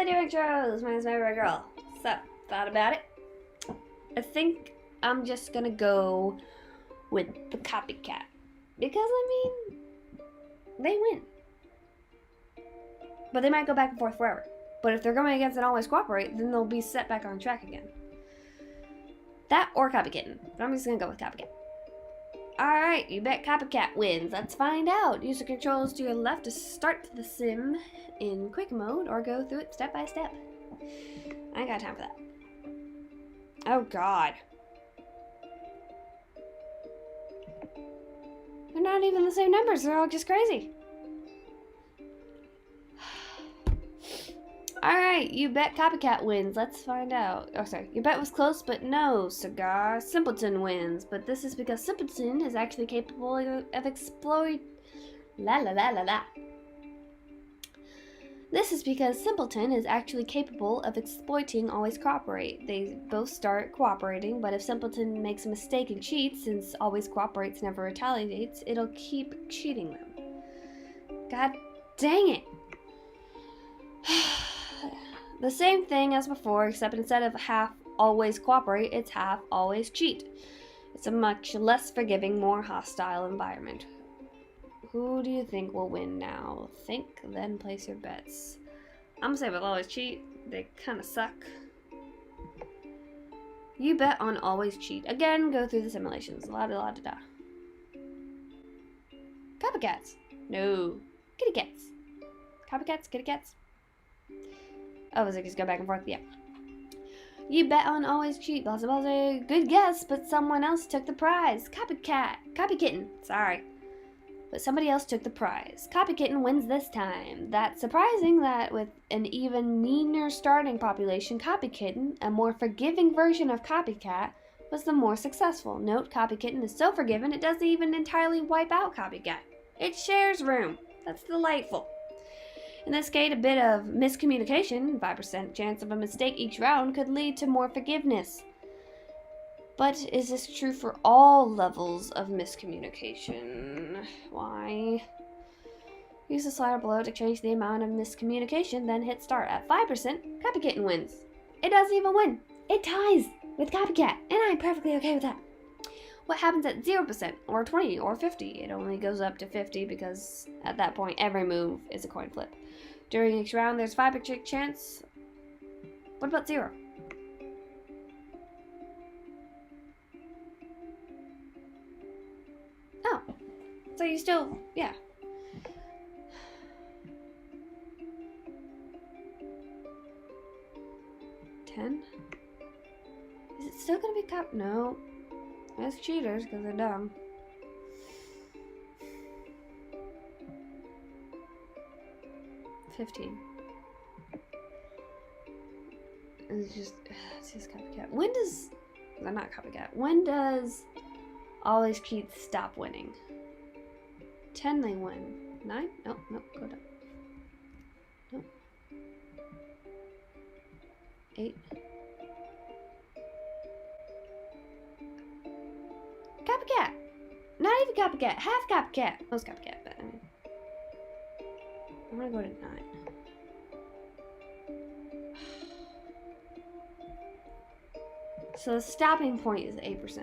Daily Doing Shows. My name's Mary Girl. So, thought about it. I think I'm just gonna go with the copycat. Because, they win. But they might go back and forth forever. But if they're going against an always cooperate, then they'll be set back on track again. That or Copycat. But I'm just gonna go with Copycat. Alright, you bet Copycat wins. Let's find out. Use the controls to your left to start the sim in quick mode or go through it step by step. I ain't got time for that. Oh god. They're not even the same numbers. They're all just crazy. Alright, you bet Copycat wins. Let's find out. Oh, sorry. Your bet was close, but no, Cigar. Simpleton wins. But this is because Simpleton is actually capable of exploit... This is because Simpleton is actually capable of exploiting Always Cooperate. They both start cooperating, but if Simpleton makes a mistake and cheats, since Always Cooperates never retaliates, it'll keep cheating them. God dang it! The same thing as before, except instead of half always cooperate, it's half always cheat. It's a much less forgiving, more hostile environment. Who do you think will win now? Think, then place your bets. I'm gonna say with always cheat, they kinda suck. You bet on always cheat. Again, go through the simulations. La-da-la-da-da. Copycats. No. Kitty cats. Copycats, kitty cats. Oh, was it just go back and forth? Yeah. You bet on always cheat. Blah, blah, blah. Good guess, but someone else took the prize. Copycat. Copykitten. Sorry. But somebody else took the prize. Copykitten wins this time. That's surprising that with an even meaner starting population, Copykitten, a more forgiving version of Copycat, was the more successful. Note, Copykitten is so forgiving it doesn't even entirely wipe out Copycat. It shares room. That's delightful. In this case, a bit of miscommunication, 5% chance of a mistake each round, could lead to more forgiveness. But is this true for all levels of miscommunication? Why? Use the slider below to change the amount of miscommunication, then hit start. At 5%, Copykitten wins. It doesn't even win. It ties with Copycat, and I'm perfectly okay with that. What happens at 0%, or 20, or 50? It only goes up to 50 because at that point every move is a coin flip. During each round there's 5% chance. What about 0? Oh. So you still, yeah. $10? Is it still gonna be No. That's cheaters because they're dumb. $15. It's just Copycat. When does... They're not Copycat. When does always cheat stop winning? 10 they win. 9? Nope, go down. Nope. 8. Copycat! Not even Copycat, half Copycat. Most Copycat, but I'm gonna go to 9. So the stopping point is 8%.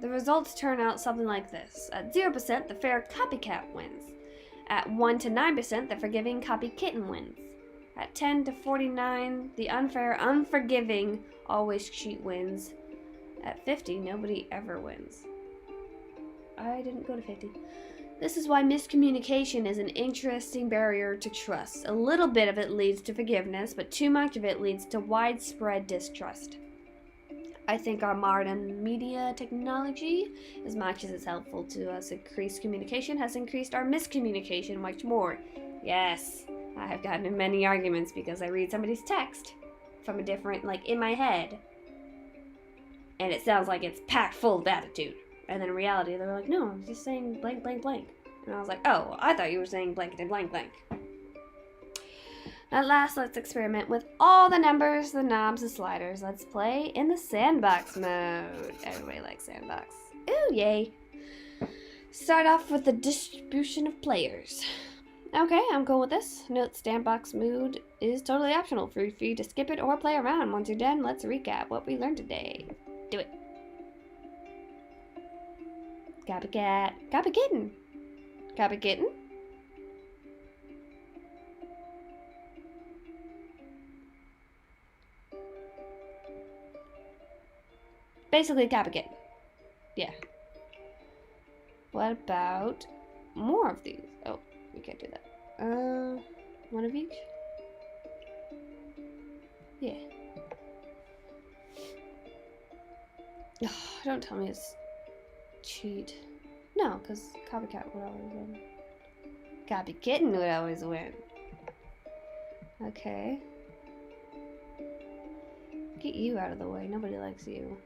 The results turn out something like this. At 0%, the fair Copycat wins. At 1 to 9%, the forgiving Copykitten wins. At 10 to 49, the unfair, unforgiving always cheat wins. At 50, nobody ever wins. I didn't go to 50. This is why miscommunication is an interesting barrier to trust. A little bit of it leads to forgiveness, but too much of it leads to widespread distrust. I think our modern media technology, as much as it's helpful to us increase communication, has increased our miscommunication much more. Yes, I have gotten in many arguments because I read somebody's text from a different, in my head, and it sounds like it's packed full of attitude. And then in reality, they were like, no, I'm just saying blank, blank, blank. And I was like, oh, I thought you were saying blankety blank, blank. At last, let's experiment with all the numbers, the knobs, the sliders. Let's play in the sandbox mode. Everybody likes sandbox. Ooh, yay. Start off with the distribution of players. Okay, I'm cool with this. Note Sandbox mood is totally optional. Feel free to skip it or play around. Once you're done, let's recap what we learned today. Do it. Copycat. Copy kitten. Copy kitten. Basically, copy kitten. Yeah. What about more of these? Oh, we can't do that. One of each? Yeah. Oh, don't tell me it's cheat. No, because copycat would always win. Copy kitten would always win. Okay. Get you out of the way. Nobody likes you.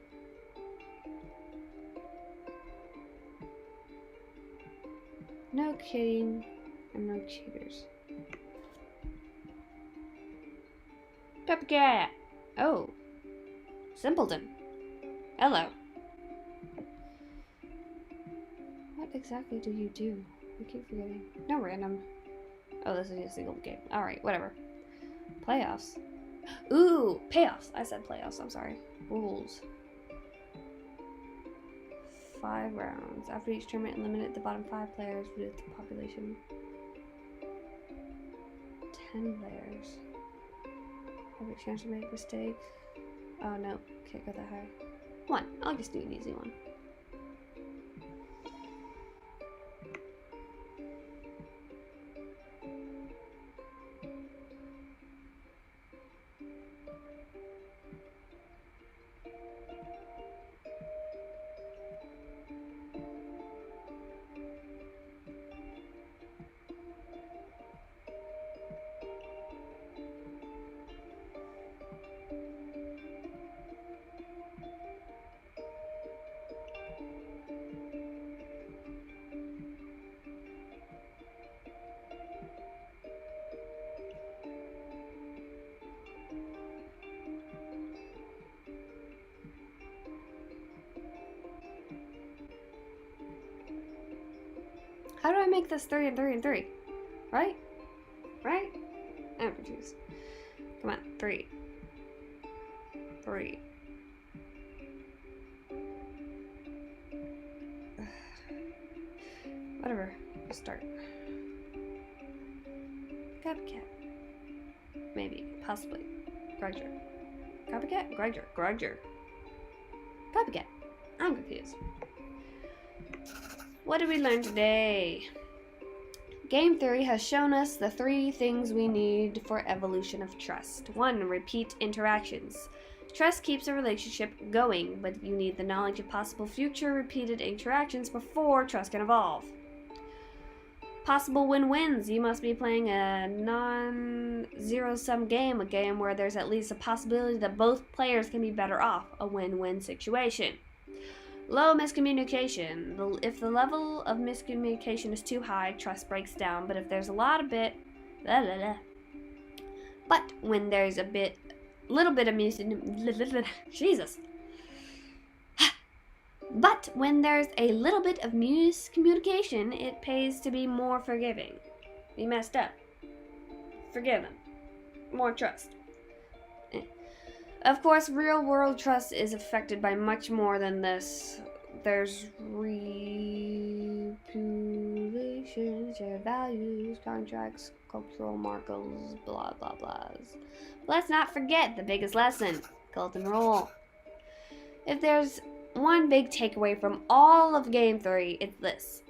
No kidding and no cheaters. Copycat! Oh. Simpleton. Hello. What exactly do you do? I keep forgetting. No random. Oh, this is a single game. Alright, whatever. Playoffs. Ooh, payoffs. I said playoffs, I'm sorry. Rules. 5 rounds. After each tournament, eliminate the bottom 5 players with the population. 10 players. Have a chance to make mistakes. Oh no, can't go that high. 1. I'll just do an easy one. How do I make this 3 and 3 and 3? Right? Right? I'm confused. Come on, 3. 3. Whatever. Let's start. Copycat. Maybe. Possibly. Grudger. Copycat? Grudger. Grudger. Copycat. I'm confused. What did we learn today? Game theory has shown us the 3 things we need for evolution of trust. 1. Repeat interactions. Trust keeps a relationship going, but you need the knowledge of possible future repeated interactions before trust can evolve. Possible win-wins. You must be playing a non-zero-sum game, a game where there's at least a possibility that both players can be better off, a win-win situation. Low miscommunication. If the level of miscommunication is too high, trust breaks down, but if there's a lot of it, but when there's a little bit of Jesus. But when there's a little bit of miscommunication, it pays to be more forgiving. You messed up. Forgive them. More trust. Of course, real-world trust is affected by much more than this. There's reputation, shared values, contracts, cultural markers, blah, blah, blahs. Let's not forget the biggest lesson, golden rule. If there's one big takeaway from all of Game 3, it's this.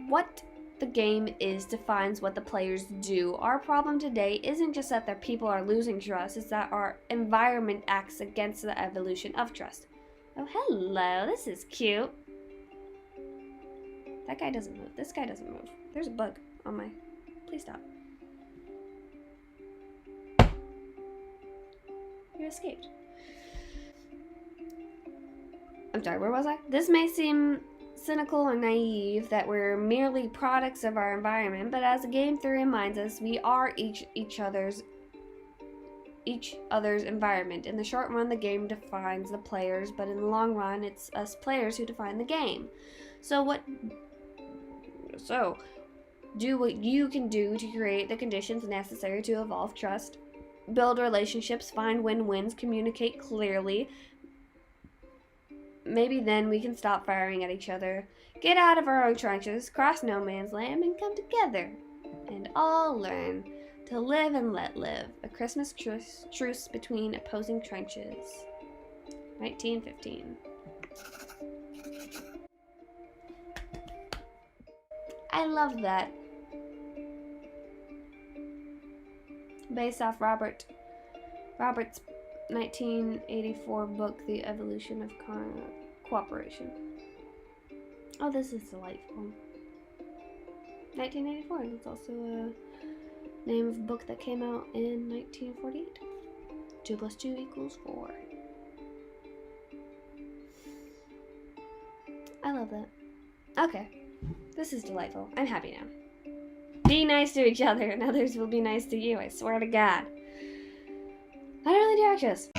What the game is defines what the players do. Our problem today isn't just that their people are losing trust, it's that our environment acts against the evolution of trust. Oh, hello, this is cute. That guy doesn't move. This guy doesn't move. There's a bug on my... Please stop. You escaped. I'm sorry, where was I? This may seem cynical or naive that we're merely products of our environment, but as game theory reminds us, we are each other's environment. In the short run, the game defines the players, but in the long run, it's us players who define the game. So Do what you can do to create the conditions necessary to evolve trust. Build relationships, find win-wins, communicate clearly. Maybe then we can stop firing at each other. Get out of our own trenches, cross no man's land, and come together. And all learn to live and let live. A Christmas truce between opposing trenches. 1915. I love that. Based off Robert's 1984 book, The Evolution of Cooperation. Oh, this is delightful. 1984. That's also a name of a book that came out in 1948. 2 + 2 = 4. I love that. Okay. This is delightful. I'm happy now. Be nice to each other and others will be nice to you. I swear to God. I don't really do actions.